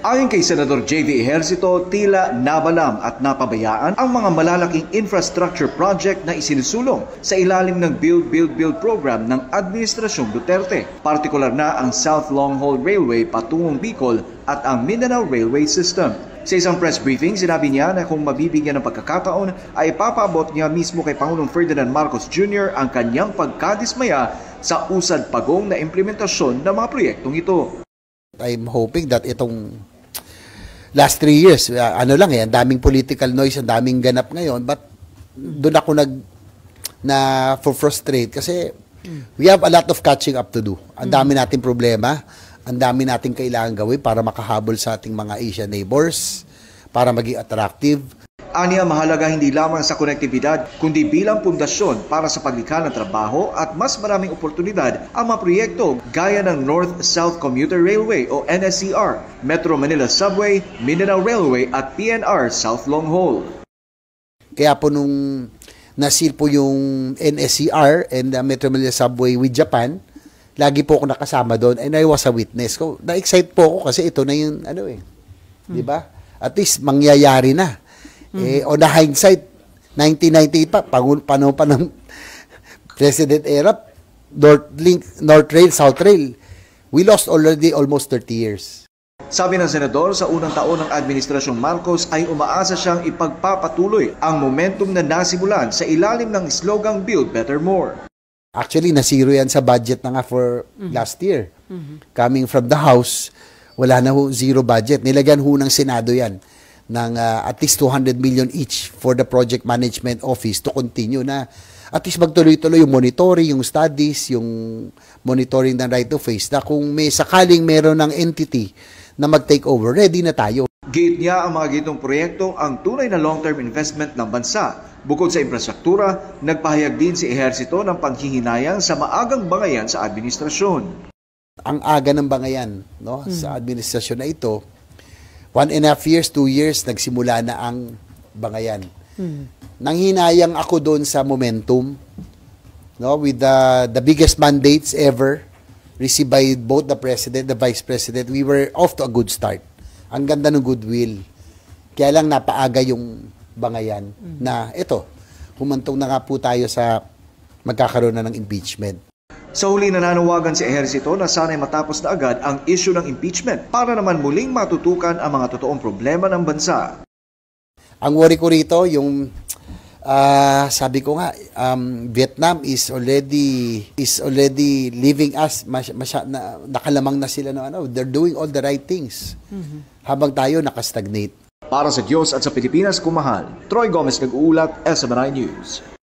Ayon kay Senador J.V. Ejercito, tila nabalam at napabayaan ang mga malalaking infrastructure project na isinusulong sa ilalim ng Build program ng Administrasyong Duterte. Partikular na ang South Long Haul Railway patungong Bicol at ang Mindanao Railway System. Sa isang press briefing, sinabi niya na kung mabibigyan ng pagkakataon ay ipapaabot niya mismo kay Pangulong Ferdinand Marcos Jr. ang kanyang pagkadismaya sa usad pagong na implementasyon ng mga proyektong ito. I'm hoping that itong last 3 years, ang daming political noise, ang daming ganap ngayon, but doon ako frustrate kasi we have a lot of catching up to do. Ang dami nating problema, ang dami nating kailangan gawin para makahabol sa ating mga Asian neighbors, para maging attractive. Aniya, mahalaga hindi lamang sa konektibidad, kundi bilang pundasyon para sa paglikha ng trabaho at mas maraming oportunidad ang mga proyekto gaya ng North-South Commuter Railway o NSCR, Metro Manila Subway, Mindanao Railway at PNR South Long Haul. Kaya po nung nasil po yung NSCR and Metro Manila Subway with Japan, lagi po ako nakasama doon and I was a witness. Na-excite po ako kasi ito na yung di ba? At least mangyayari na. On the hindsight, 1998 pa, panahon pa ng President Erap, North Rail, South Rail, we lost already almost 30 years. Sabi ng Senador, sa unang taon ng Administrasyong Marcos ay umaasa siyang ipagpapatuloy ang momentum na nasimulan sa ilalim ng slogang Build Better More. Actually, nasiro yan sa budget na nga for last year. Coming from the House, wala na zero budget. Nilagyan ng Senado yan ng at least 200 million each for the project management office to continue na at least magtuloy-tuloy yung monitoring, yung studies, yung monitoring ng right of ways na kung may sakaling meron ng entity na mag-take over, ready na tayo. Gate niya ang mga gitong proyekto ang tunay na long-term investment ng bansa. Bukod sa infrastruktura, nagpahayag din si Ejercito ng panghihinayang sa maagang bangayan sa administrasyon. Ang aga ng bangayan sa administrasyon na ito, 1.5 years, 2 years, nagsimula na ang bangayan. Nanghinayang ako doon sa momentum, with the biggest mandates ever received by both the President, the Vice President. We were off to a good start. Ang ganda ng goodwill. Kaya lang napaaga yung bangayan na ito, humantong na nga po tayo sa magkakaroon na ng impeachment. Sa huli, nananawagan si Ejercito na sana'y matapos na agad ang issue ng impeachment para naman muling matutukan ang mga totoong problema ng bansa. Ang worry ko rito, yung sabi ko nga, Vietnam is already leaving us, nakalamang na sila they're doing all the right things. Habang tayo nakastagnate. Para sa Diyos at sa Pilipinas, kumahal. Troy Gomez nag-uulat, SMNI News.